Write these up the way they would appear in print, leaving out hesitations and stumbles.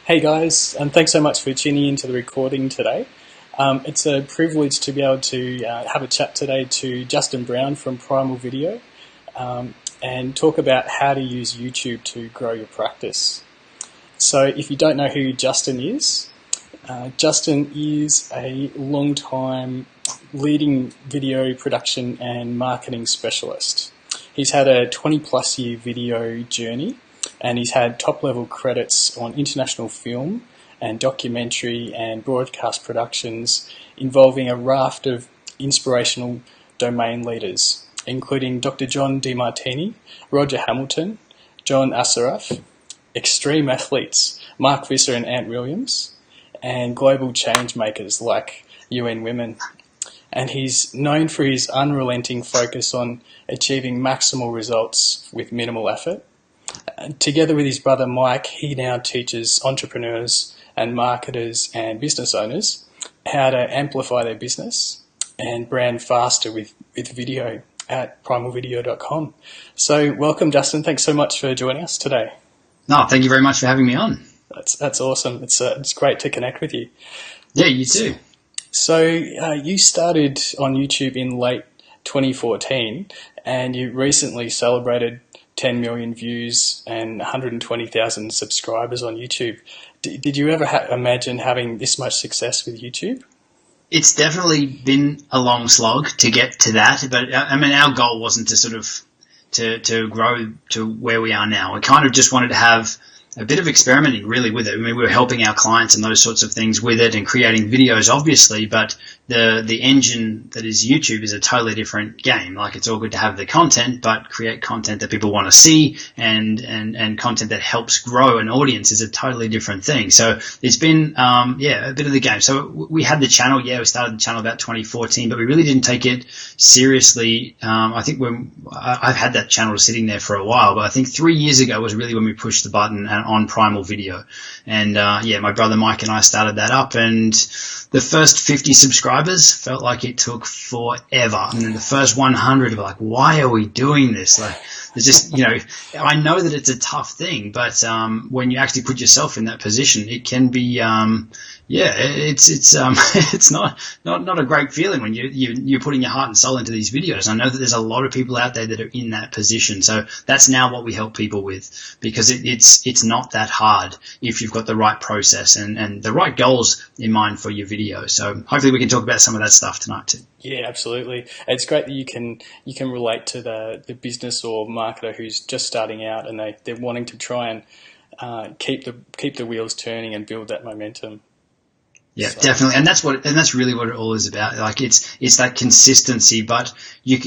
Hey guys, and thanks so much for tuning into the recording today. It's a privilege to be able to have a chat today to Justin Brown from Primal Video and talk about how to use YouTube to grow your practice. So if you don't know who Justin is a long-time leading video production and marketing specialist. He's had a 20-plus year video journey, and he's had top-level credits on international film and documentary and broadcast productions involving a raft of inspirational domain leaders, including Dr. John Demartini, Roger Hamilton, John Assaraf, extreme athletes Mark Visser and Ant Williams, and global change makers like UN Women. And he's known for his unrelenting focus on achieving maximal results with minimal effort. Together with his brother Mike, he now teaches entrepreneurs and marketers and business owners how to amplify their business and brand faster with video at primalvideo.com. So welcome, Justin. Thanks so much for joining us today. No, thank you very much for having me on. That's awesome. It's great to connect with you. Yeah, you too. So you started on YouTube in late 2014, and you recently celebrated 10 million views and 120,000 subscribers on YouTube. Did you ever imagine having this much success with YouTube? It's definitely been a long slog to get to that, but I mean, our goal wasn't to sort of to grow to where we are now. We kind of just wanted to have a bit of experimenting really with it. I mean, we were helping our clients and those sorts of things with it and creating videos, obviously, but the engine that is YouTube is a totally different game. Like, it's all good to have the content, but create content that people want to see and content that helps grow an audience is a totally different thing. So it's been, a bit of the game. So we had the channel. Yeah, we started the channel about 2014, but we really didn't take it seriously. I think I've had that channel sitting there for a while, but I think 3 years ago was really when we pushed the button on Primal Video. And my brother Mike and I started that up, and the first 50 subscribers felt like it took forever. And then the first 100 were like, why are we doing this? Like, there's just, I know that it's a tough thing, but when you actually put yourself in that position, it can be, it's not a great feeling when you're putting your heart and soul into these videos. I know that there's a lot of people out there that are in that position. So that's now what we help people with, because it's not that hard if you've got the right process and the right goals in mind for your video. So hopefully we can talk about some of that stuff tonight too. Yeah, absolutely. It's great that you can relate to the business or marketer who's just starting out and they're wanting to try and keep the wheels turning and build that momentum. Yeah, so. Definitely, and that's really what it all is about. Like, it's that consistency, but you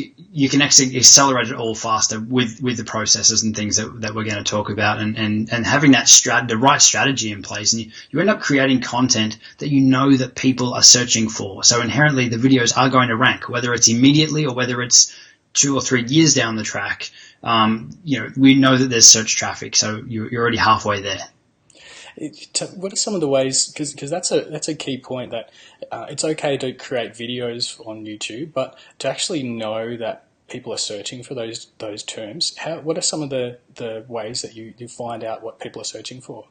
can actually accelerate it all faster with the processes and things that we're going to talk about, and having that the right strategy in place, and you end up creating content that you know that people are searching for. So inherently, the videos are going to rank, whether it's immediately or whether it's 2 or 3 years down the track. We know that there's search traffic, so you're already halfway there. What are some of the ways, because that's a key point, that it's okay to create videos on YouTube, but to actually know that people are searching for those terms, what are some of the ways that you find out what people are searching for?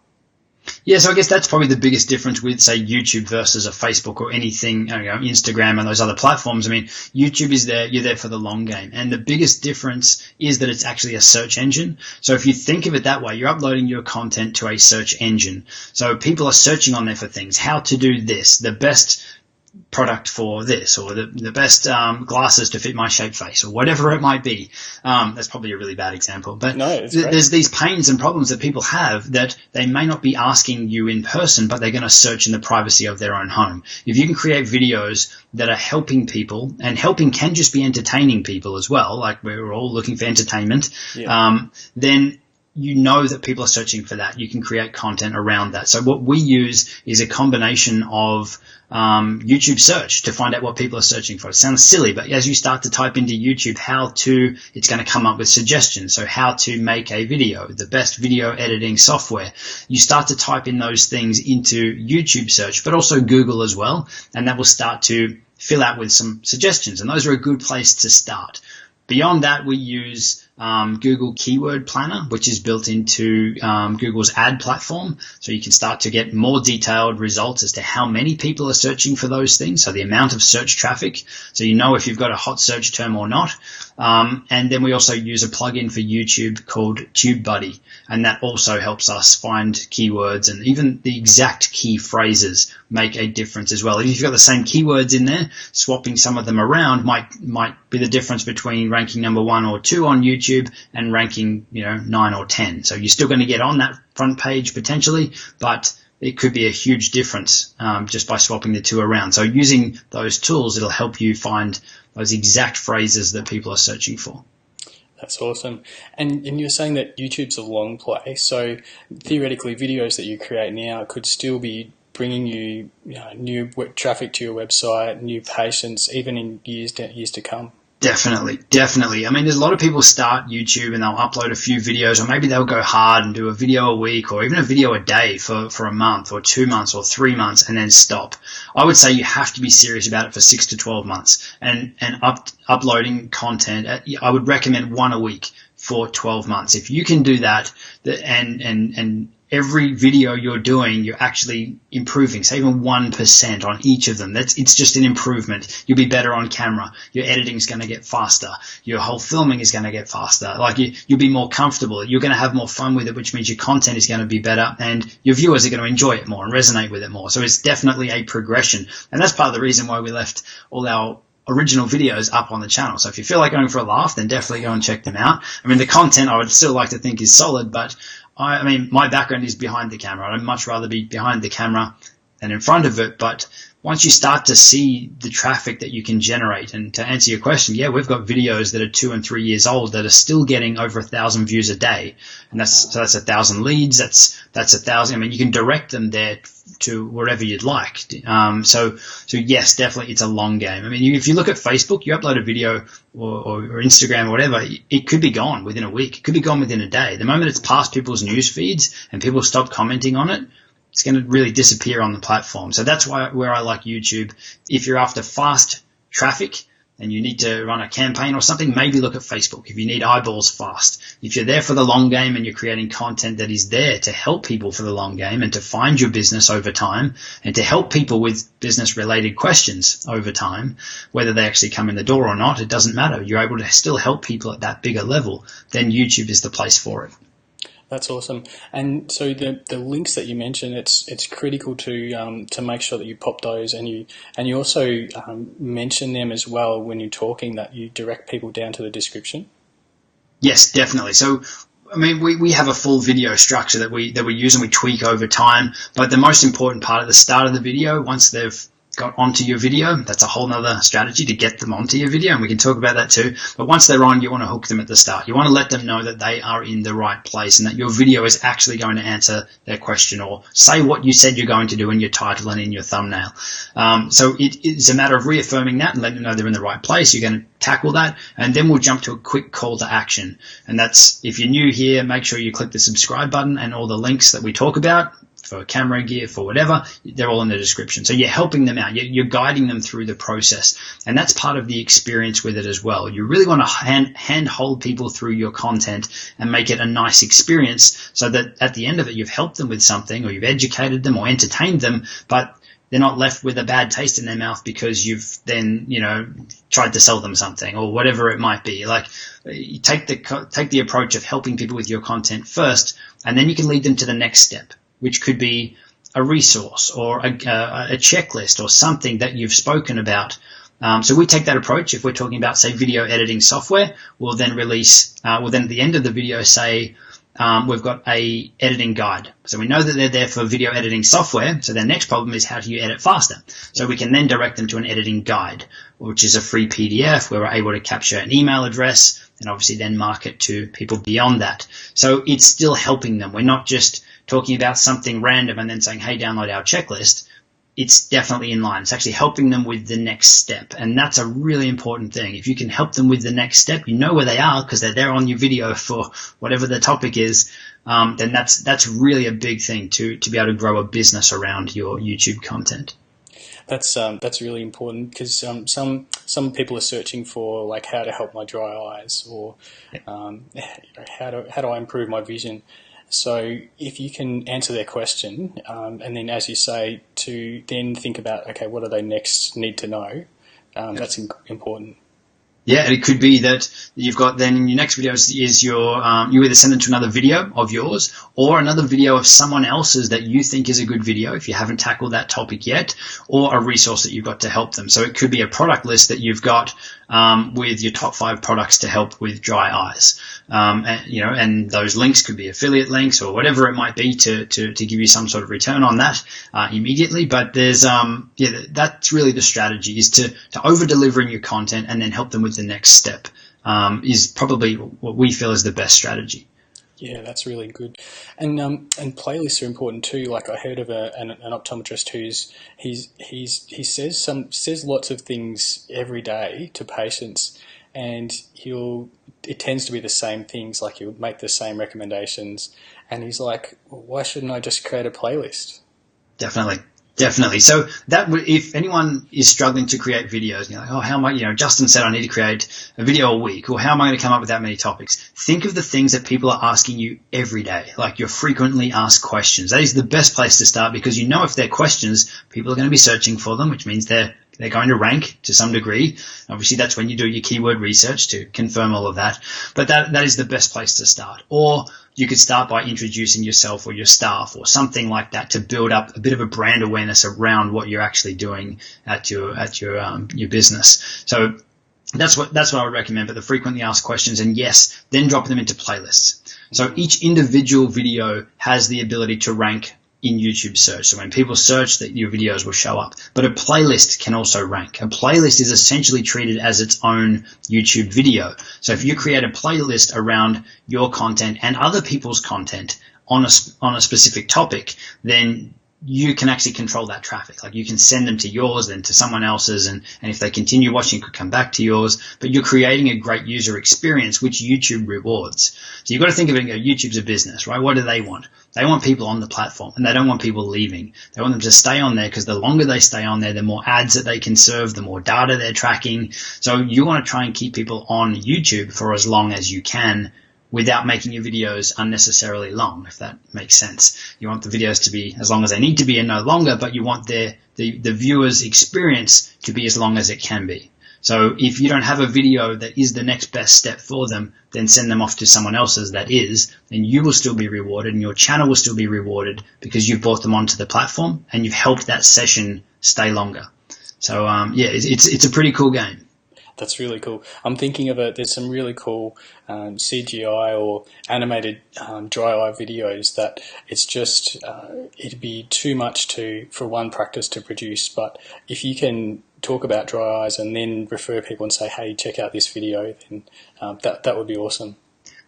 Yeah, so I guess that's probably the biggest difference with, say, YouTube versus a Facebook or anything, Instagram and those other platforms. I mean, YouTube is there, you're there for the long game. And the biggest difference is that it's actually a search engine. So if you think of it that way, you're uploading your content to a search engine. So people are searching on there for things, how to do this, the best product for this, or the best glasses to fit my shape face, or whatever it might be. That's probably a really bad example, but no, there's these pains and problems that people have that they may not be asking you in person, but they're going to search in the privacy of their own home. If you can create videos that are helping people, and helping can just be entertaining people as well, like we're all looking for entertainment, then you know that people are searching for that. You can create content around that. So what we use is a combination of YouTube search to find out what people are searching for. It sounds silly, but as you start to type into YouTube it's going to come up with suggestions. So how to make a video, the best video editing software. You start to type in those things into YouTube search, but also Google as well, and that will start to fill out with some suggestions, and those are a good place to start. Beyond that, we use Google Keyword Planner, which is built into Google's ad platform. So you can start to get more detailed results as to how many people are searching for those things. So the amount of search traffic. So you know if you've got a hot search term or not. And then we also use a plugin for YouTube called TubeBuddy. And that also helps us find keywords, and even the exact key phrases make a difference as well. If you've got the same keywords in there, swapping some of them around might be the difference between ranking number 1 or 2 on YouTube and ranking, 9 or 10. So you're still going to get on that front page potentially, but it could be a huge difference just by swapping the two around. So using those tools, it'll help you find those exact phrases that people are searching for. That's awesome. And you're saying that YouTube's a long play, so theoretically videos that you create now could still be bringing you, new traffic to your website, new patients, even in years to come. Definitely. I mean, there's a lot of people start YouTube and they'll upload a few videos, or maybe they'll go hard and do a video a week or even a video a day for a month or 2 months or 3 months and then stop. I would say you have to be serious about it for 6 to 12 months and uploading content. I would recommend 1 a week for 12 months. If you can do that, and every video you're doing, you're actually improving, say even 1% on each of them. It's just an improvement. You'll be better on camera. Your editing is going to get faster. Your whole filming is going to get faster. Like you'll be more comfortable. You're going to have more fun with it, which means your content is going to be better and your viewers are going to enjoy it more and resonate with it more. So it's definitely a progression. And that's part of the reason why we left all our original videos up on the channel. So if you feel like going for a laugh, then definitely go and check them out. I mean, the content I would still like to think is solid, but I mean, my background is behind the camera. I'd much rather be behind the camera than in front of it. But once you start to see the traffic that you can generate, and to answer your question, yeah, we've got videos that are 2 and 3 years old that are still getting over 1,000 views a day. And that's 1,000 leads. That's 1,000. I mean, you can direct them there to wherever you'd like. So yes, definitely it's a long game. I mean, if you look at Facebook, you upload a video or Instagram or whatever, it could be gone within a week. It could be gone within a day. The moment it's past people's news feeds and people stop commenting on it, it's going to really disappear on the platform. So that's where I like YouTube. If you're after fast traffic and you need to run a campaign or something, maybe look at Facebook. If you need eyeballs fast. If you're there for the long game and you're creating content that is there to help people for the long game and to find your business over time and to help people with business related questions over time, whether they actually come in the door or not, it doesn't matter. You're able to still help people at that bigger level, then YouTube is the place for it. That's awesome. And so the links that you mentioned, it's critical to make sure that you pop those, and you also mention them as well when you're talking, that you direct people down to the description. Yes, definitely. So I mean, we have a full video structure that we use and we tweak over time. But the most important part at the start of the video, once they've got onto your video, that's a whole nother strategy to get them onto your video, and we can talk about that too. But once they're on, you want to hook them at the start. You want to let them know that they are in the right place and that your video is actually going to answer their question or say what you said you're going to do in your title and in your thumbnail. So it's a matter of reaffirming that and letting them know they're in the right place. You're going to tackle that, and then we'll jump to a quick call to action. And that's, if you're new here, make sure you click the subscribe button, and all the links that we talk about for camera gear, for whatever, they're all in the description. So you're helping them out. You're guiding them through the process. And that's part of the experience with it as well. You really want to hand hold people through your content and make it a nice experience so that at the end of it, you've helped them with something, or you've educated them or entertained them, but they're not left with a bad taste in their mouth because you've then, tried to sell them something or whatever it might be. Like, you take the approach of helping people with your content first, and then you can lead them to the next step, which could be a resource or a checklist or something that you've spoken about. So we take that approach. If we're talking about, say, video editing software, we'll then at the end of the video say, we've got a editing guide. So we know that they're there for video editing software. So their next problem is, how do you edit faster? So we can then direct them to an editing guide, which is a free PDF where we're able to capture an email address and obviously then market to people beyond that. So it's still helping them. We're not just talking about something random and then saying, hey, download our checklist. It's definitely in line. It's actually helping them with the next step. And that's a really important thing. If you can help them with the next step, you know where they are because they're there on your video for whatever the topic is, then that's really a big thing to be able to grow a business around your YouTube content. That's really important because some people are searching for like how to help my dry eyes or how do I improve my vision. So if you can answer their question and then, as you say, to then think about, okay, what do they next need to know? That's important. Yeah, and it could be that you've got then in your next video is your you either send them to another video of yours or another video of someone else's that you think is a good video if you haven't tackled that topic yet, or a resource that you've got to help them. So it could be a product list that you've got with your top 5 products to help with dry eyes. And those links could be affiliate links or whatever it might be to give you some sort of return on that immediately. But there's that's really the strategy, is to over deliver in your content and then help them with the next step is probably what we feel is the best strategy. Yeah, that's really good. And playlists are important too. Like I heard of an optometrist he says lots of things every day to patients, and it tends to be the same things. Like he'll make the same recommendations, and he's like, well, why shouldn't I just create a playlist? Definitely. So if anyone is struggling to create videos, you're like, oh, how am I, Justin said I need to create a video a week, or how am I going to come up with that many topics? Think of the things that people are asking you every day, like your frequently asked questions. That is the best place to start, because if they're questions, people are going to be searching for them, which means they're going to rank to some degree. Obviously, that's when you do your keyword research to confirm all of that. But that is the best place to start. Or you could start by introducing yourself or your staff or something like that to build up a bit of a brand awareness around what you're actually doing at your business. So that's what I would recommend. But the frequently asked questions, and yes, then drop them into playlists. So each individual video has the ability to rank in YouTube search. So when people search, that your videos will show up. But a playlist can also rank. A playlist is essentially treated as its own YouTube video. So if you create a playlist around your content and other people's content on a specific topic, then you can actually control that traffic. Like you can send them to yours, then to someone else's, and if they continue watching, it could come back to yours. But you're creating a great user experience, which YouTube rewards. So you've got to think of it, YouTube's a business, right? What do they want? They want people on the platform, and they don't want people leaving. They want them to stay on there, because the longer they stay on there, the more ads that they can serve, the more data they're tracking. So you want to try and keep people on YouTube for as long as you can, without making your videos unnecessarily long, if that makes sense. You want the videos to be as long as they need to be and no longer, but you want the viewer's experience to be as long as it can be. So if you don't have a video that is the next best step for them, then send them off to someone else's that is, and you will still be rewarded, and your channel will still be rewarded, because you've brought them onto the platform and you've helped that session stay longer. So it's a pretty cool game. That's really cool. I'm thinking of there's some really cool CGI or animated dry eye videos that it's just, it'd be too much for one practice to produce. But if you can talk about dry eyes and then refer people and say, hey, check out this video, then that would be awesome.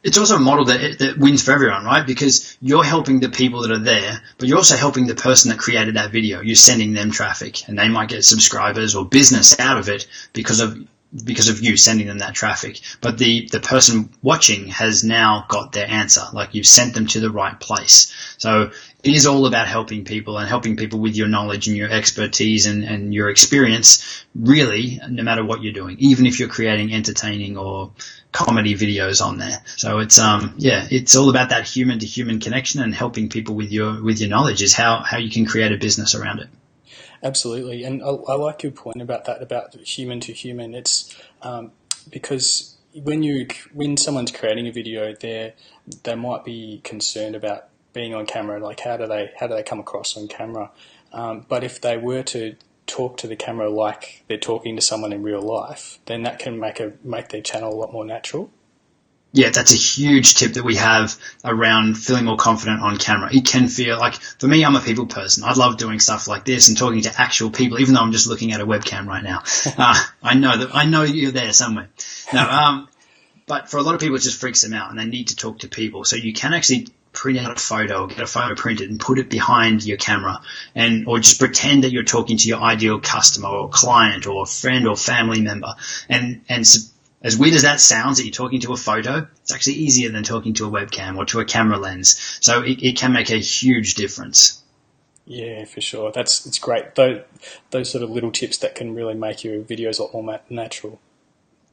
It's also a model that wins for everyone, right? Because you're helping the people that are there, but you're also helping the person that created that video. You're sending them traffic, and they might get subscribers or business out of it because of you sending them that traffic. But the person watching has now got their answer. Like, you've sent them to the right place. So it is all about helping people, and helping people with your knowledge and your expertise and your experience, really, no matter what you're doing, even if you're creating entertaining or comedy videos on there. So it's it's all about that human to human connection, and helping people with your knowledge is how you can create a business around it. Absolutely, and I like your point about that, about human to human. It's because when someone's creating a video, they might be concerned about being on camera, like how do they come across on camera? But if they were to talk to the camera like they're talking to someone in real life, then that can make their channel a lot more natural. Yeah, that's a huge tip that we have around feeling more confident on camera. It can feel like, for me, I'm a people person. I love doing stuff like this and talking to actual people, even though I'm just looking at a webcam right now. I know you're there somewhere. No, but for a lot of people, it just freaks them out, and they need to talk to people. So you can actually print out a photo, or get a photo printed and put it behind your camera, or just pretend that you're talking to your ideal customer or client or friend or family member, and as weird as that sounds, that you're talking to a photo, it's actually easier than talking to a webcam or to a camera lens. So it can make a huge difference. Yeah, for sure. It's great. Those sort of little tips that can really make your videos a lot more natural.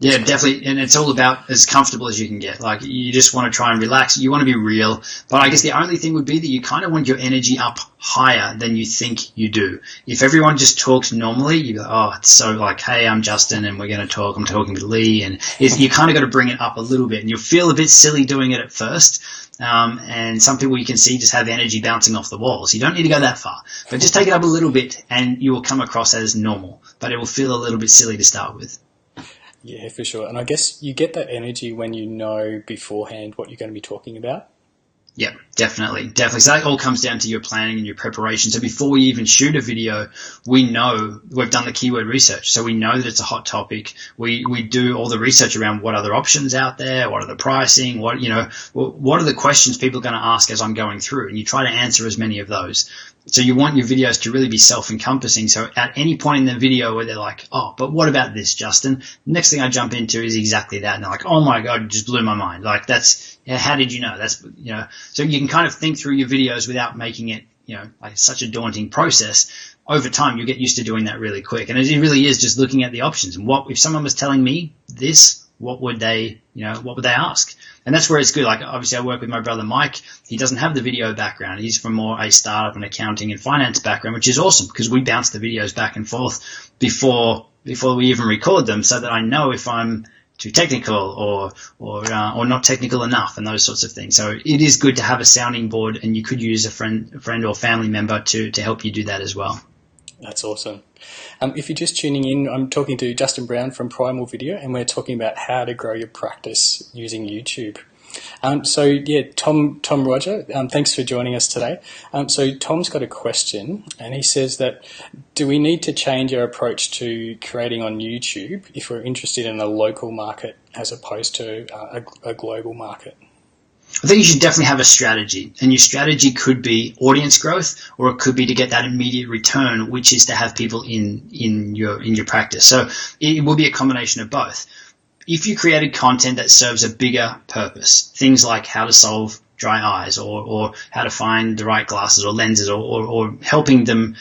Yeah, definitely. And it's all about as comfortable as you can get. Like, you just want to try and relax. You want to be real. But I guess the only thing would be that you kind of want your energy up higher than you think you do. If everyone just talks normally, you go, oh, it's so like, hey, I'm Justin and we're going to talk. I'm talking to Lee. And you kind of got to bring it up a little bit. And you'll feel a bit silly doing it at first. And some people you can see just have energy bouncing off the walls. You don't need to go that far. But just take it up a little bit and you will come across as normal. But it will feel a little bit silly to start with. Yeah, for sure. And I guess you get that energy when you know beforehand what you're going to be talking about. Yeah, definitely. So that all comes down to your planning and your preparation. So before we even shoot a video, we know we've done the keyword research. So we know that it's a hot topic. We do all the research around what other options out there, what are the pricing, what are the questions people are going to ask as I'm going through, and you try to answer as many of those. So you want your videos to really be self-encompassing. So at any point in the video where they're like, oh, but what about this, Justin? Next thing I jump into is exactly that. And they're like, oh my God, it just blew my mind. Like, how did you know? So you can kind of think through your videos without making it, like such a daunting process. Over time, you get used to doing that really quick. And it really is just looking at the options. And what, if someone was telling me this, what would they ask? And that's where it's good. Like, obviously I work with my brother Mike. He doesn't have the video background. He's from more a startup and accounting and finance background, which is awesome because we bounce the videos back and forth before we even record them, so that I know if I'm too technical or not technical enough and those sorts of things. So it is good to have a sounding board, and you could use a friend or family member to help you do that as well. That's awesome. If you're just tuning in, I'm talking to Justin Brown from Primal Video, and we're talking about how to grow your practice using YouTube. Tom Roger, thanks for joining us today. So Tom's got a question, and he says that, do we need to change our approach to creating on YouTube if we're interested in a local market as opposed to a global market? I think you should definitely have a strategy, and your strategy could be audience growth, or it could be to get that immediate return, which is to have people in your practice. So it will be a combination of both. If you created content that serves a bigger purpose, things like how to solve dry eyes, or how to find the right glasses or lenses, or helping them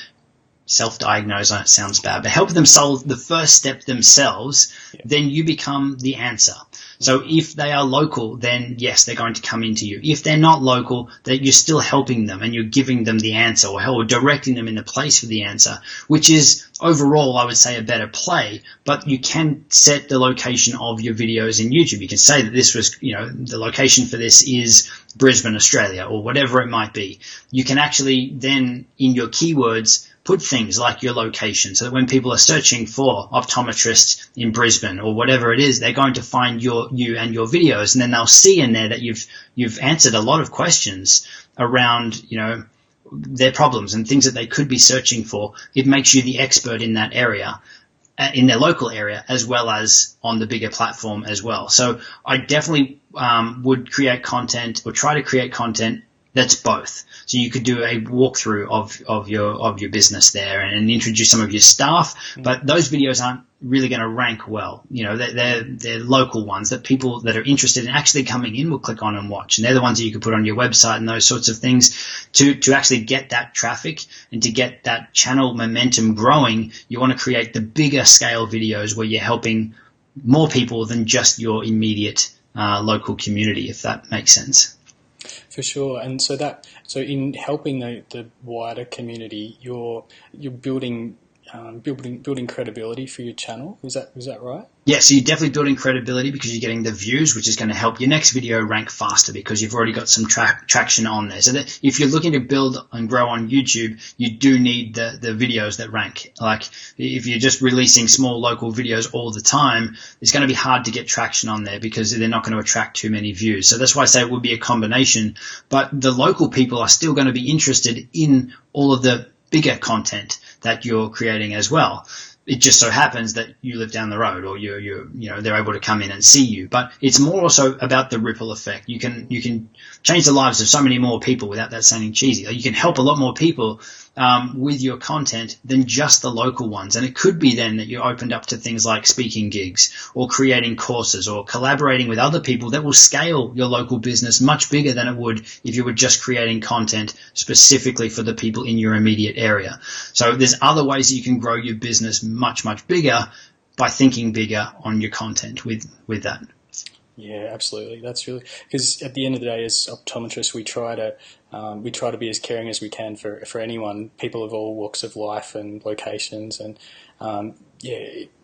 self-diagnose, it sounds bad, but helping them solve the first step themselves, then you become the answer. So if they are local, then yes, they're going to come into you. If they're not local, that you're still helping them and you're giving them the answer, or directing them in the place for the answer, which is overall, I would say, a better play. But you can set the location of your videos in YouTube. You can say that this was, the location for this is Brisbane, Australia, or whatever it might be. You can actually then, in your keywords, put things like your location, so that when people are searching for optometrist in Brisbane or whatever it is, they're going to find you and your videos, and then they'll see in there that you've answered a lot of questions around their problems and things that they could be searching for. It makes you the expert in that area, in their local area, as well as on the bigger platform as well. So I definitely would create content, or try to create content that's both. So you could do a walkthrough of your business there and introduce some of your staff, but those videos aren't really going to rank well. They're local ones that people that are interested in actually coming in will click on and watch, and they're the ones that you can put on your website and those sorts of things to actually get that traffic and to get that channel momentum growing. You want to create the bigger scale videos where you're helping more people than just your immediate local community, if that makes sense. For sure. And so in helping the wider community, you're building credibility for your channel. Is that right? Yeah, so you're definitely building credibility because you're getting the views, which is going to help your next video rank faster because you've already got some traction on there. So that if you're looking to build and grow on YouTube, you do need the videos that rank. Like if you're just releasing small local videos all the time, it's going to be hard to get traction on there because they're not going to attract too many views. So that's why I say it would be a combination. But the local people are still going to be interested in all of the bigger content that you're creating as well. It just so happens that you live down the road, or they're able to come in and see you. But it's more also about the ripple effect. You can change the lives of so many more people without that sounding cheesy. You can help a lot more people with your content than just the local ones. And it could be then that you opened up to things like speaking gigs or creating courses or collaborating with other people that will scale your local business much bigger than it would if you were just creating content specifically for the people in your immediate area. So there's other ways that you can grow your business much, much bigger by thinking bigger on your content with that. Yeah, absolutely. That's really, because at the end of the day, as optometrists, we try to be as caring as we can for anyone, people of all walks of life and locations, and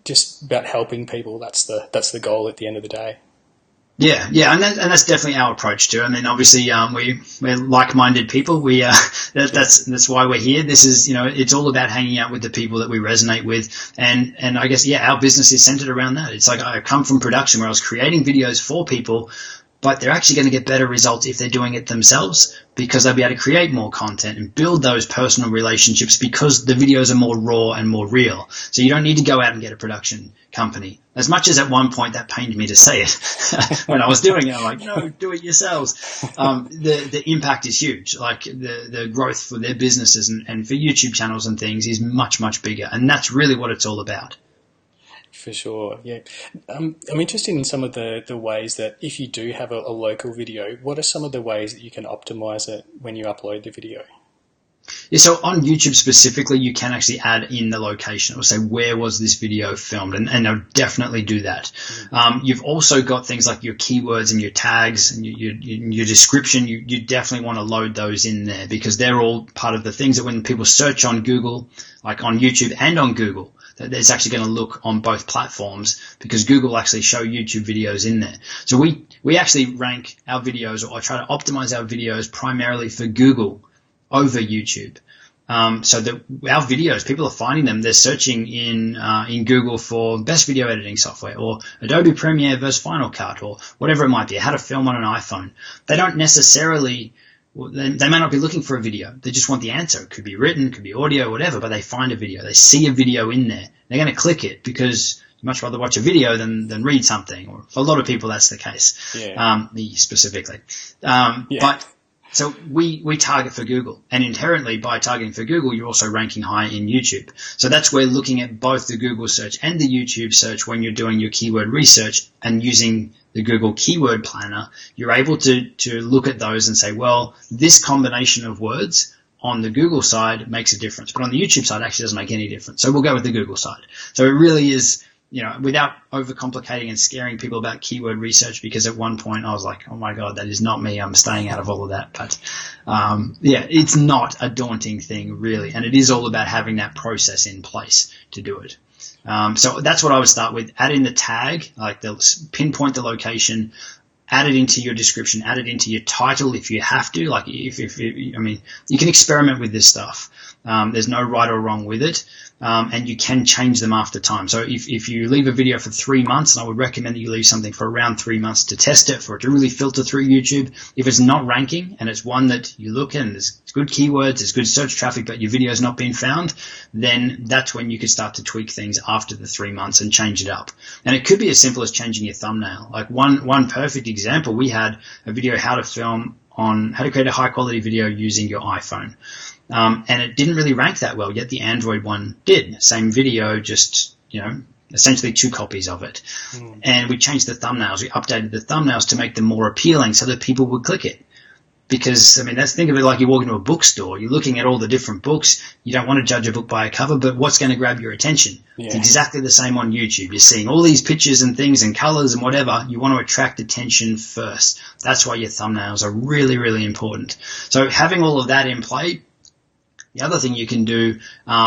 just about helping people. That's the goal at the end of the day. Yeah, and that's definitely our approach too. I mean, obviously, we're like-minded people. That's why we're here. This is, it's all about hanging out with the people that we resonate with, and I guess our business is centered around that. It's like I come from production where I was creating videos for people, but they're actually going to get better results if they're doing it themselves, because they'll be able to create more content and build those personal relationships because the videos are more raw and more real. So you don't need to go out and get a production company. As much as at one point that pained me to say it when I was doing it, I'm like, no, do it yourselves. The impact is huge. Like the growth for their businesses and for YouTube channels and things is much, much bigger. And that's really what it's all about. For sure, yeah. I'm interested in some of the ways that if you do have a local video, what are some of the ways that you can optimize it when you upload the video? Yeah, so on YouTube specifically, you can actually add in the location. It will say, where was this video filmed? And I'll definitely do that. You've also got things like your keywords and your tags and your description. You definitely want to load those in there because they're all part of the things that when people search on Google, like on YouTube and on Google, that it's actually going to look on both platforms because Google will actually show YouTube videos in there. So we actually rank our videos, or I try to optimize our videos primarily for Google over YouTube. So that our videos, people are finding them. They're searching in Google for best video editing software or Adobe Premiere versus Final Cut or whatever it might be, how to film on an iPhone. They don't necessarily, they may not be looking for a video. They just want the answer. It could be written, could be audio, whatever, but they find a video. They see a video in there. They're going to click it because you much rather watch a video than read something. Or for a lot of people, that's the case. Yeah. Me specifically. But so we target for Google, and inherently by targeting for Google, you're also ranking high in YouTube. So that's where looking at both the Google search and the YouTube search when you're doing your keyword research and using the Google Keyword Planner, you're able to look at those and say, well, this combination of words on the Google side makes a difference, but on the YouTube side, it actually doesn't make any difference. So we'll go with the Google side. So it really is, without overcomplicating and scaring people about keyword research, because at one point I was like, oh my God, that is not me. I'm staying out of all of that. But it's not a daunting thing really. And it is all about having that process in place to do it. So that's what I would start with. Add in the tag, like pinpoint the location, add it into your description, add it into your title if you have to. Like you can experiment with this stuff. There's no right or wrong with it. And you can change them after time. So if you leave a video for 3 months, and I would recommend that you leave something for around 3 months to test it, for it to really filter through YouTube. If it's not ranking and it's one that you look in, there's good keywords, there's good search traffic, but your video's not being found, then that's when you can start to tweak things after the 3 months and change it up. And it could be as simple as changing your thumbnail. Like one perfect example, we had a video how to create a high quality video using your iPhone. And it didn't really rank that well, yet the Android one did. Same video, just, essentially 2 copies of it. And we changed the thumbnails. We updated the thumbnails to make them more appealing so that people would click it. Because, think of it like you walk into a bookstore. You're looking at all the different books. You don't want to judge a book by a cover, but what's going to grab your attention? Yeah. It's exactly the same on YouTube. You're seeing all these pictures and things and colors and whatever. You want to attract attention first. That's why your thumbnails are really, really important. So having all of that in play, the other thing you can do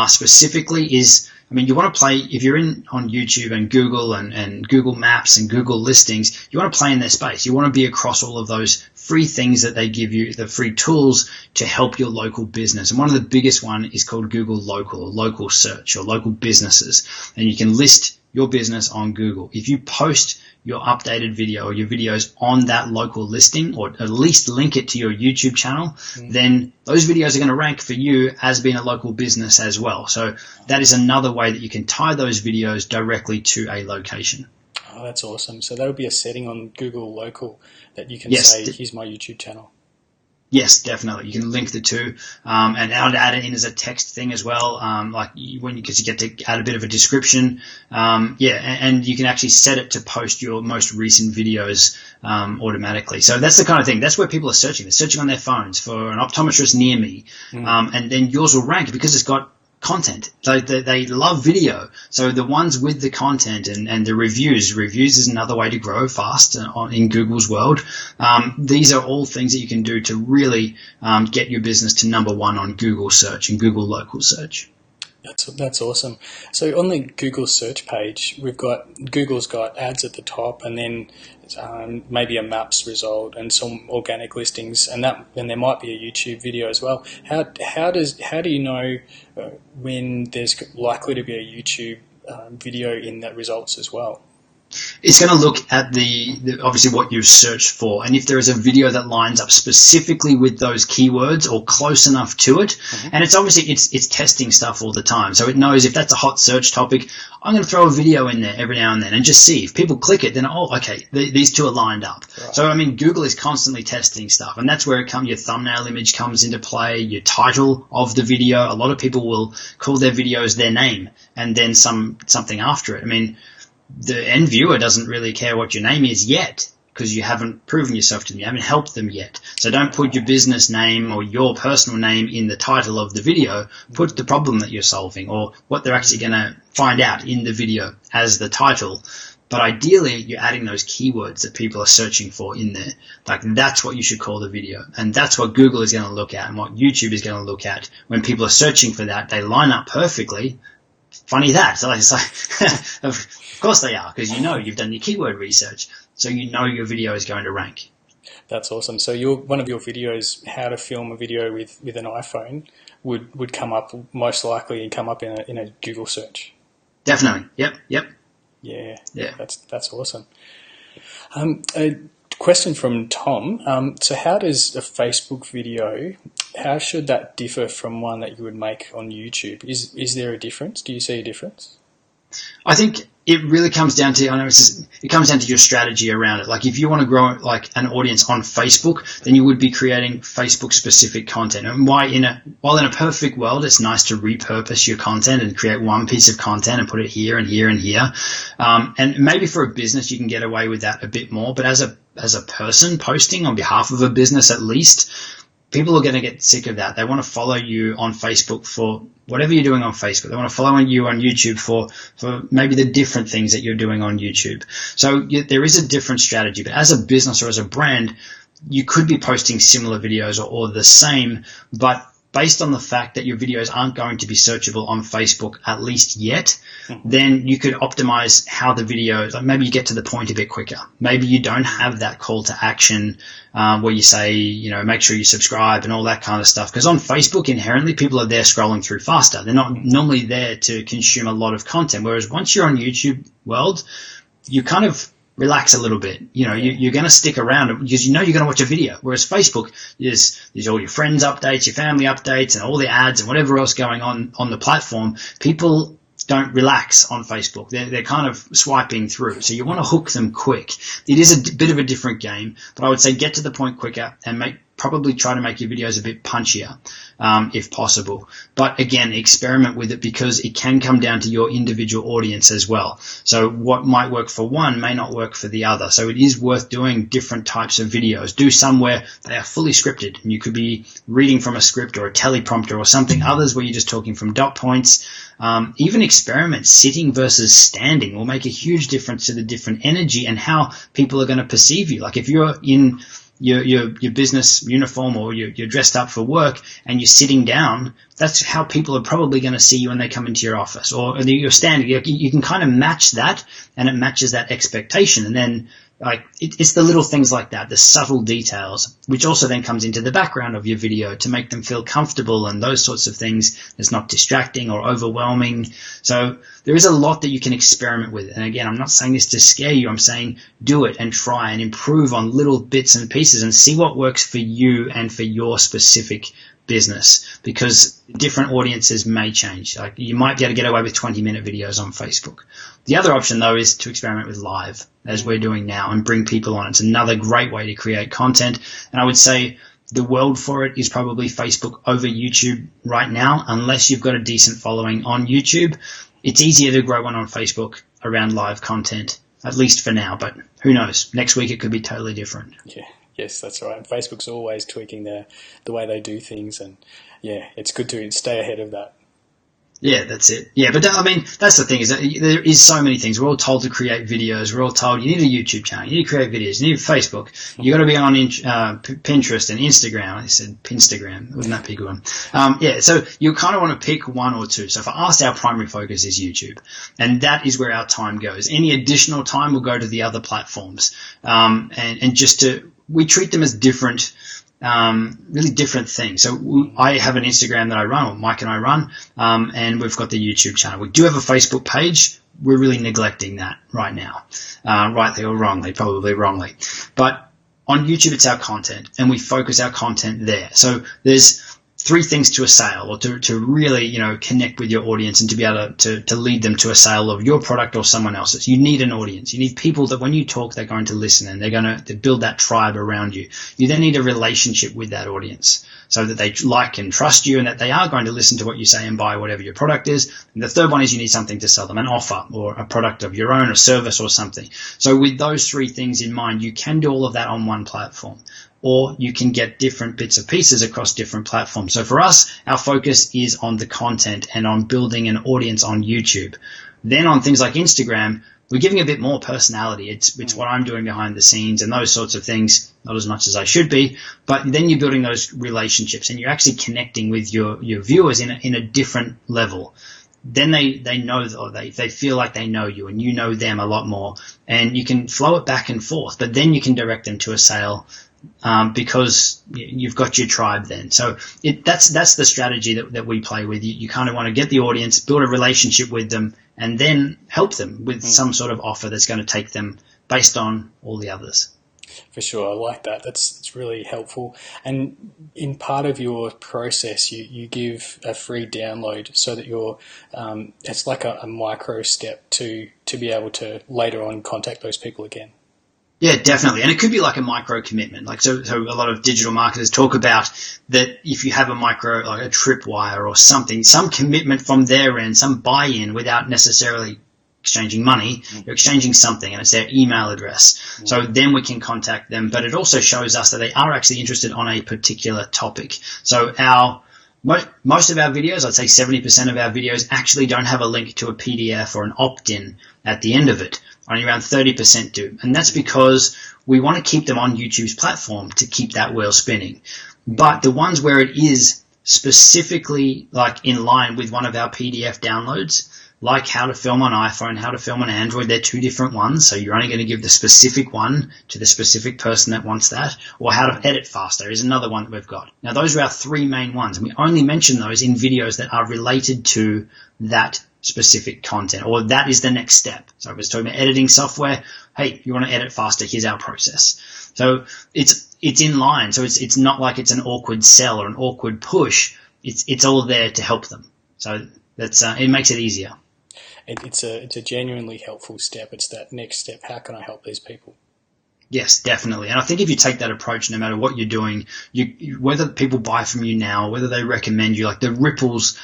specifically is, you want to play, if you're on YouTube and Google and Google Maps and Google Listings, you want to play in their space. You want to be across all of those free things that they give you, the free tools to help your local business. And one of the biggest one is called Google Local, or local search, or local businesses. And you can list your business on Google. If you post your updated video or your videos on that local listing, or at least link it to your YouTube channel, then those videos are going to rank for you as being a local business as well. So that is another way that you can tie those videos directly to a location. Oh, that's awesome. So that would be a setting on Google Local that you can say, here's my YouTube channel. Yes, definitely. You can link the two, and add it in as a text thing as well. Because you get to add a bit of a description. And you can actually set it to post your most recent videos automatically. So that's the kind of thing. That's where people are searching. They're searching on their phones for an optometrist near me, and then yours will rank because it's got content. They love video. So the ones with the content and the reviews is another way to grow fast in Google's world. These are all things that you can do to really get your business to number one on Google search and Google local search. That's awesome. So on the Google search page, Google's got ads at the top, and then maybe a maps result and some organic listings, and there might be a YouTube video as well. How do you know when there's likely to be a YouTube video in that results as well? It's going to look at the obviously what you've searched for, and if there is a video that lines up specifically with those keywords or close enough to it, and it's obviously it's testing stuff all the time, so it knows if that's a hot search topic, I'm going to throw a video in there every now and then and just see if people click it, then these two are lined up. Right. So I mean, Google is constantly testing stuff, and that's where your thumbnail image comes into play, your title of the video. A lot of people will call their videos their name and then something after it. I mean, the end viewer doesn't really care what your name is yet because you haven't proven yourself to them. You haven't helped them yet. So don't put your business name or your personal name in the title of the video. Put the problem that you're solving or what they're actually going to find out in the video as the title. But ideally, you're adding those keywords that people are searching for in there. Like, that's what you should call the video. And that's what Google is going to look at and what YouTube is going to look at. When people are searching for that, they line up perfectly. Funny that. So it's like, of course they are, because you've done your keyword research, so your video is going to rank. That's awesome. So one of your videos, how to film a video with an iPhone, would come up most likely and come up in a Google search. Definitely. Yep. Yeah. That's awesome. A question from Tom. So how does a Facebook video, how should that differ from one that you would make on YouTube? Is there a difference? Do you see a difference? I think it really comes down to, it comes down to your strategy around it. Like, if you want to grow like an audience on Facebook, then you would be creating Facebook specific content. And while in a perfect world, it's nice to repurpose your content and create one piece of content and put it here and here and here. And maybe for a business, you can get away with that a bit more. But as a person posting on behalf of a business, at least, people are going to get sick of that. They want to follow you on Facebook for whatever you're doing on Facebook. They want to follow you on YouTube for maybe the different things that you're doing on YouTube. So there is a different strategy. But as a business or as a brand, you could be posting similar videos or the same, but based on the fact that your videos aren't going to be searchable on Facebook, at least yet, then you could optimize how the videos, like maybe you get to the point a bit quicker. Maybe you don't have that call to action where you say, make sure you subscribe and all that kind of stuff. Because on Facebook, inherently, people are there scrolling through faster. They're not normally there to consume a lot of content. Whereas once you're on YouTube world, you kind of relax a little bit. You're going to stick around because you're going to watch a video. Whereas Facebook, there's all your friends' updates, your family updates, and all the ads and whatever else going on the platform. People don't relax on Facebook. They're kind of swiping through. So you want to hook them quick. It is a bit of a different game, but I would say get to the point quicker and probably try to make your videos a bit punchier, if possible. But again, experiment with it because it can come down to your individual audience as well. So what might work for one may not work for the other. So it is worth doing different types of videos. Do some where they are fully scripted and you could be reading from a script or a teleprompter or something. Others where you're just talking from dot points. Even experiment sitting versus standing will make a huge difference to the different energy and how people are going to perceive you. Like if you're in your business uniform or you're dressed up for work and you're sitting down, that's how people are probably going to see you when they come into your office. Or you're standing, you can kind of match that and it matches that expectation. And then it's the little things like that, the subtle details, which also then comes into the background of your video to make them feel comfortable and those sorts of things. It's not distracting or overwhelming. So there is a lot that you can experiment with. And again, I'm not saying this to scare you. I'm saying do it and try and improve on little bits and pieces and see what works for you and for your specific business, because different audiences may change. Like you might be able to get away with 20-minute videos on Facebook. The other option, though, is to experiment with live, as we're doing now, and bring people on. It's another great way to create content. And I would say the world for it is probably Facebook over YouTube right now, unless you've got a decent following on YouTube. It's easier to grow one on Facebook around live content, at least for now, but who knows? Next week it could be totally different. Yeah, yes, that's right. And Facebook's always tweaking the way they do things, and yeah, it's good to stay ahead of that. Yeah, that's it. Yeah, but I mean, that's the thing, is that there is so many things. We're all told to create videos. We're all told you need a YouTube channel, you need to create videos, you need Facebook, you got to be on Pinterest and Instagram. I said Pinstagram, wouldn't that be a good one? Yeah, so you kind of want to pick one or two. So for us, our primary focus is YouTube, and that is where our time goes. Any additional time will go to the other platforms, and just we treat them as different. Really different things. So I have an Instagram that I run, or Mike and I run, and we've got the YouTube channel. We do have a Facebook page. We're really neglecting that right now, rightly or wrongly, probably wrongly. But on YouTube, it's our content, and we focus our content there. So there's three things to a sale, or to really, connect with your audience and to be able to lead them to a sale of your product or someone else's. You need an audience. You need people that when you talk, they're going to listen, and they're going to build that tribe around you. You then need a relationship with that audience so that they like and trust you, and that they are going to listen to what you say and buy whatever your product is. And the third one is you need something to sell them, an offer or a product of your own, a service or something. So with those three things in mind, you can do all of that on one platform, or you can get different bits and pieces across different platforms. So for us, our focus is on the content and on building an audience on YouTube. Then on things like Instagram, we're giving a bit more personality. It's what I'm doing behind the scenes and those sorts of things, not as much as I should be, but then you're building those relationships and you're actually connecting with your viewers in a different level. Then they know, or they feel like they know you, and you know them a lot more, and you can flow it back and forth, but then you can direct them to a sale, because you've got your tribe then. So that's the strategy that we play with. You kind of want to get the audience, build a relationship with them, and then help them with some sort of offer that's going to take them based on all the others. For sure, I like that. It's really helpful. And in part of your process, you give a free download so that it's like a micro step to be able to later on contact those people again. Yeah, definitely. And it could be like a micro commitment. Like, so a lot of digital marketers talk about that if you have a micro, like a tripwire or something, some commitment from their end, some buy-in without necessarily exchanging money, you're exchanging something, and it's their email address. So then we can contact them, but it also shows us that they are actually interested on a particular topic. So most of our videos, I'd say 70% of our videos actually don't have a link to a PDF or an opt-in at the end of it. Only around 30% do. And that's because we want to keep them on YouTube's platform to keep that wheel spinning. But the ones where it is specifically like in line with one of our PDF downloads, like how to film on iPhone, how to film on Android, they're two different ones. So you're only going to give the specific one to the specific person that wants that. Or how to edit faster is another one that we've got. Now those are our three main ones, and we only mention those in videos that are related to that specific content, or that is the next step. So if it's talking about editing software, hey, you want to edit faster, here's our process. So it's in line. So it's not like it's an awkward sell or an awkward push. It's all there to help them. So that's it makes it easier. It's a genuinely helpful step. It's that next step. How can I help these people? Yes, definitely. And I think if you take that approach, no matter what you're doing, whether people buy from you now, whether they recommend you, like the ripples,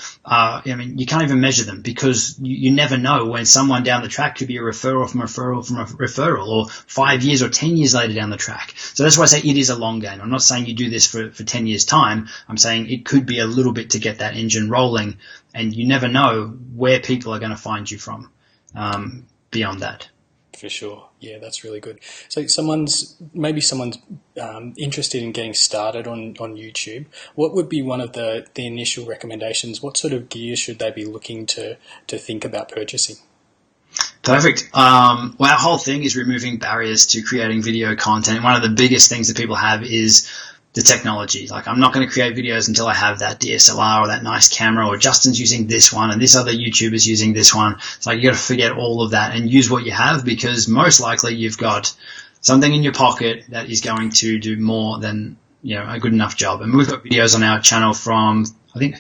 you can't even measure them, because you never know when someone down the track could be a referral from a referral, or 5 years or 10 years later down the track. So that's why I say it is a long game. I'm not saying you do this for 10 years time. I'm saying it could be a little bit to get that engine rolling, and you never know where people are going to find you from beyond that. For sure. Yeah, that's really good. So someone's interested in getting started on YouTube. What would be one of the initial recommendations? What sort of gear should they be looking to think about purchasing? Perfect. Well, our whole thing is removing barriers to creating video content. One of the biggest things that people have is the technology. Like, I'm not going to create videos until I have that DSLR or that nice camera, or Justin's using this one and this other YouTuber's using this one. It's like you got to forget all of that and use what you have, because most likely you've got something in your pocket that is going to do more than, a good enough job. And we've got videos on our channel from, I think,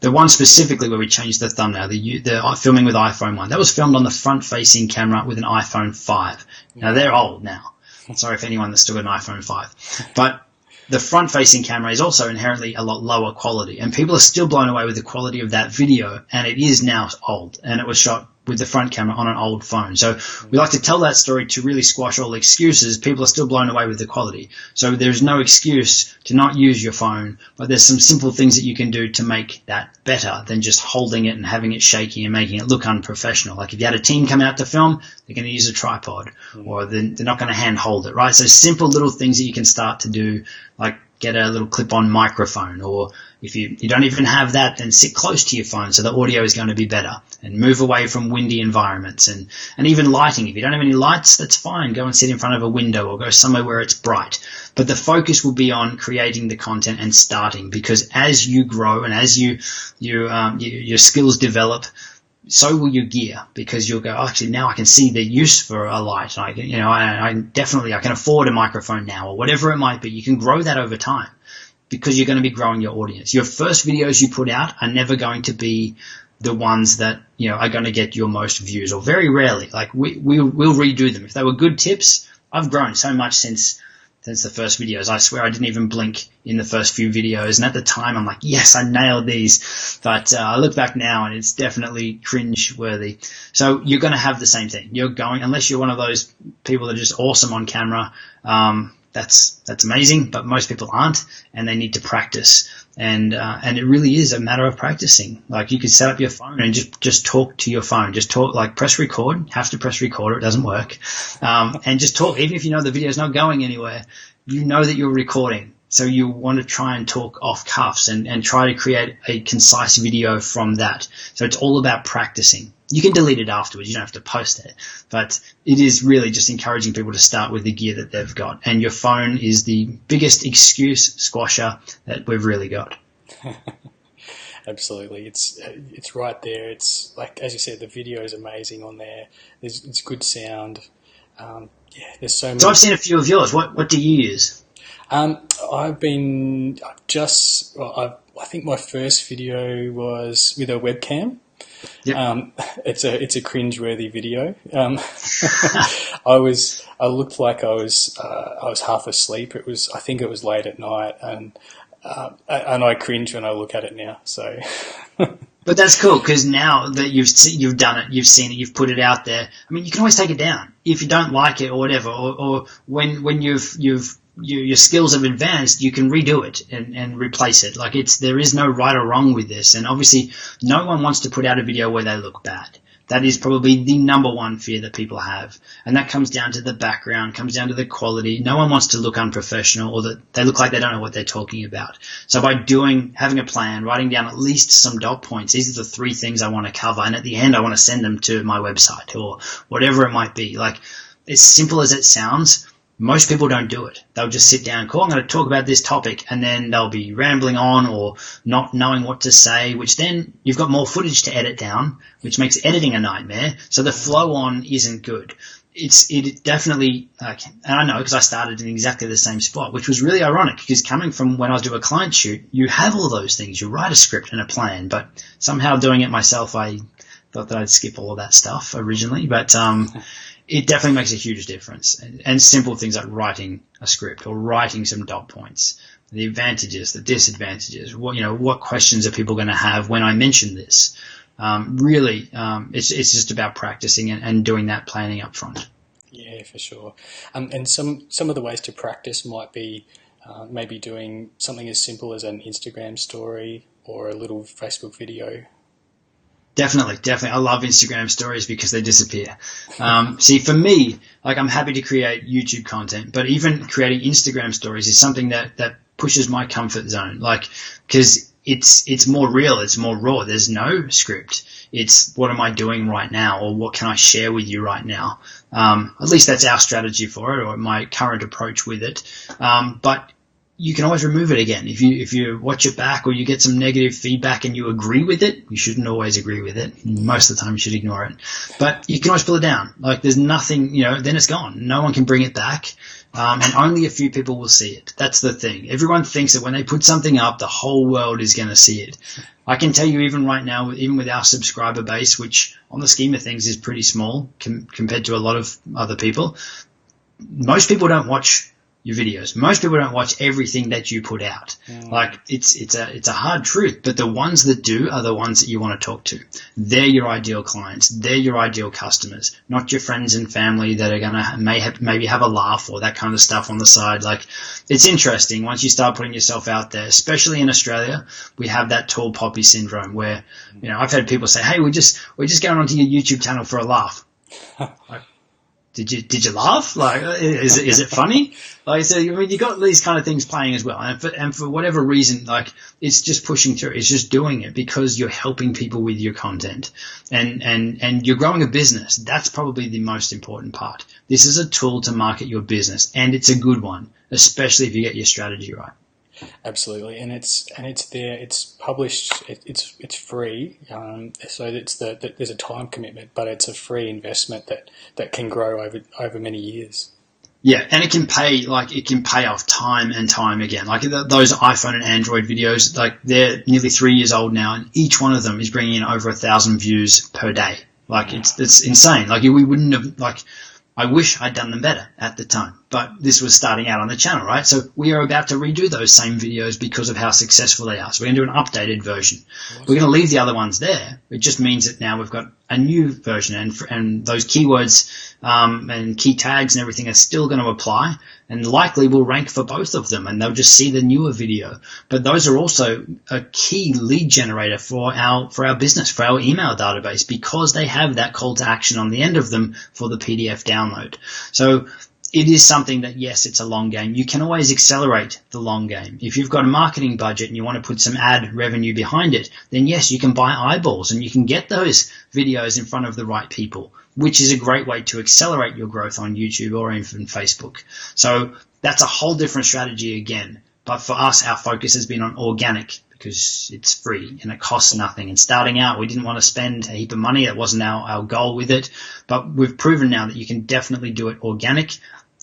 the one specifically where we changed the thumbnail, the filming with iPhone 1. That was filmed on the front-facing camera with an iPhone 5. Now, they're old now. Sorry if anyone that's still got an iPhone 5. But the front-facing camera is also inherently a lot lower quality, and people are still blown away with the quality of that video, and it is now old, and it was shot with the front camera on an old phone. So we like to tell that story to really squash all excuses. People are still blown away with the quality. So there's no excuse to not use your phone, but there's some simple things that you can do to make that better than just holding it and having it shaky and making it look unprofessional. Like if you had a team come out to film, they're going to use a tripod, or they're not going to hand hold it, right? So simple little things that you can start to do, like get a little clip-on microphone, or if you don't even have that, then sit close to your phone so the audio is going to be better, and move away from windy environments, and even lighting. If you don't have any lights, that's fine. Go and sit in front of a window or go somewhere where it's bright. But the focus will be on creating the content and starting, because as you grow and as your skills develop, so will your gear, because you'll go, actually, now I can see the use for a light. I can afford a microphone now, or whatever it might be. You can grow that over time because you're going to be growing your audience. Your first videos you put out are never going to be the ones that, are going to get your most views, or very rarely. Like we'll redo them. If they were good tips, I've grown so much since the first videos. I swear I didn't even blink in the first few videos. And at the time, I'm like, yes, I nailed these. But I look back now and it's definitely cringe-worthy. So you're going to have the same thing. Unless you're one of those people that are just awesome on camera, that's amazing, but most people aren't, and they need to practice. And it really is a matter of practicing. Like you could set up your phone and just talk to your phone. Just talk, like press record. Have to press record or it doesn't work. And just talk. Even if you know the video's not going anywhere, you know that you're recording. So you want to try and talk off cuffs and try to create a concise video from that. So it's all about practicing. You can delete it afterwards. You don't have to post it. But it is really just encouraging people to start with the gear that they've got. And your phone is the biggest excuse squasher that we've really got. Absolutely. It's right there. It's like, as you said, the video is amazing on there. It's good sound. There's so many. So I've seen a few of yours. What do you use? I think my first video was with a webcam. Yep. It's a cringe-worthy video. I looked like I was half asleep. I think it was late at night, and I cringe when I look at it now. So, but that's cool, because now that you've done it, you've seen it, you've put it out there. I mean, you can always take it down if you don't like it or whatever, or when your skills have advanced, you can redo it and replace it. Like there is no right or wrong with this. And obviously no one wants to put out a video where they look bad. That is probably the number one fear that people have. And that comes down to the background, comes down to the quality. No one wants to look unprofessional, or that they look like they don't know what they're talking about. So by having a plan, writing down at least some dot points, these are the 3 things I want to cover. And at the end, I want to send them to my website or whatever it might be. Like, as simple as it sounds, most people don't do it. They'll just sit down and I'm going to talk about this topic, and then they'll be rambling on or not knowing what to say, which then you've got more footage to edit down, which makes editing a nightmare. So the flow on isn't good. It definitely, and I know because I started in exactly the same spot, which was really ironic, because coming from when I was doing a client shoot, you have all those things. You write a script and a plan, but somehow doing it myself, I thought that I'd skip all of that stuff originally, but it definitely makes a huge difference. And simple things like writing a script or writing some dot points, the advantages, the disadvantages, what questions are people going to have when I mention this? It's just about practicing and doing that planning up front. Yeah, for sure. And some of the ways to practice might be maybe doing something as simple as an Instagram story or a little Facebook video. Definitely. I love Instagram stories because they disappear. See, for me, like, I'm happy to create YouTube content, but even creating Instagram stories is something that pushes my comfort zone. Like, because it's more real, it's more raw. There's no script. It's what am I doing right now, or what can I share with you right now? At least that's our strategy for it, or my current approach with it. But you can always remove it again. If you watch it back or you get some negative feedback and you agree with it, you shouldn't always agree with it. Most of the time you should ignore it. But you can always pull it down. Like, there's nothing, then it's gone. No one can bring it back. And only a few people will see it. That's the thing. Everyone thinks that when they put something up, the whole world is going to see it. I can tell you even right now, even with our subscriber base, which on the scheme of things is pretty small compared to a lot of other people, most people don't watch your videos. Most people don't watch everything that you put out. Like it's a hard truth, but the ones that do are the ones that you want to talk to. They're your ideal clients. They're your ideal customers, not your friends and family that are going to maybe have a laugh or that kind of stuff on the side. Like, it's interesting once you start putting yourself out there, especially in Australia, we have that tall poppy syndrome where, you know, I've had people say, hey, we're just going onto your YouTube channel for a laugh. Like, did you laugh? Like, is it funny? Like, so, I mean, you got these kind of things playing as well. And for whatever reason, like, it's just pushing through. It's just doing it because you're helping people with your content and you're growing a business. That's probably the most important part. This is a tool to market your business, and it's a good one, especially if you get your strategy right. Absolutely, and it's there. It's published. It's free. So there's a time commitment, but it's a free investment that can grow over many years. Yeah, and it can pay off time and time again. Like those iPhone and Android videos, like they're nearly 3 years old now, and each one of them is bringing in over 1,000 views per day. Like it's insane. Like we wouldn't have like. I wish I'd done them better at the time, but this was starting out on the channel, right? So we are about to redo those same videos because of how successful they are. So we're going to do an updated version. Awesome. We're going to leave the other ones there. It just means that now we've got a new version, and those keywords and key tags and everything are still going to apply, and likely will rank for both of them, and they'll just see the newer video. But those are also a key lead generator for our business, for our email database, because they have that call to action on the end of them for the PDF download. So it is something that, yes, it's a long game. You can always accelerate the long game. If you've got a marketing budget and you want to put some ad revenue behind it, then yes, you can buy eyeballs and you can get those videos in front of the right people, which is a great way to accelerate your growth on YouTube or even Facebook. So that's a whole different strategy again. But for us, our focus has been on organic because it's free and it costs nothing. And starting out, we didn't want to spend a heap of money. That wasn't our goal with it. But we've proven now that you can definitely do it organic.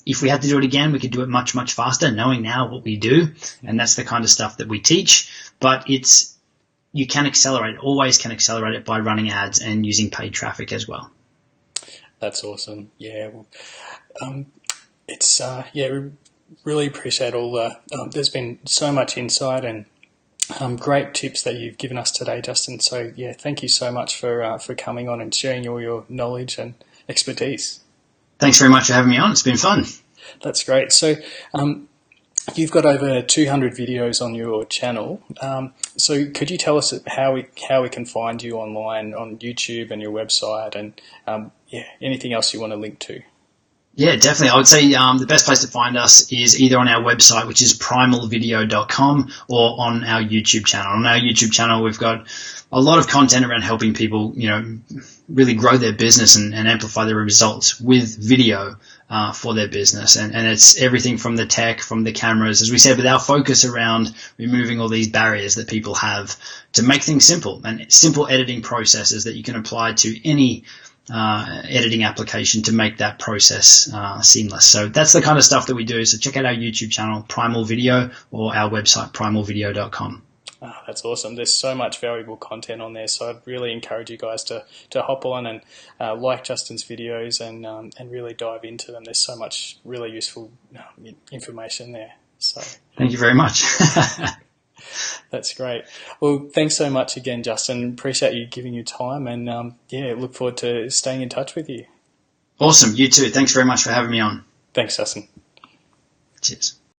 If we had to do it again, we could do it much, much faster, knowing now what we do. And that's the kind of stuff that we teach. But you can accelerate, always can accelerate it by running ads and using paid traffic as well. That's awesome. Yeah. Well, we really appreciate all the, there's been so much insight and great tips that you've given us today, Justin. So yeah, thank you so much for coming on and sharing all your knowledge and expertise. Thanks very much for having me on. It's been fun. That's great. So you've got over 200 videos on your channel. So could you tell us how we can find you online on YouTube and your website and anything else you want to link to? Yeah, definitely. I would say the best place to find us is either on our website, which is primalvideo.com, or on our YouTube channel. On our YouTube channel, we've got a lot of content around helping people, really grow their business and amplify their results with video for their business. And it's everything from the tech, from the cameras, as we said, with our focus around removing all these barriers that people have to make things simple and simple editing processes that you can apply to any editing application to make that process seamless. So that's the kind of stuff that we do. So check out our YouTube channel, Primal Video, or our website, primalvideo.com. Oh, that's awesome. There's so much valuable content on there. So I'd really encourage you guys to hop on and like Justin's videos and really dive into them. There's so much really useful information there. So thank you very much. That's great. Well, thanks so much again, Justin. Appreciate you giving your time and look forward to staying in touch with you. Awesome. You too. Thanks very much for having me on. Thanks, Justin. Cheers.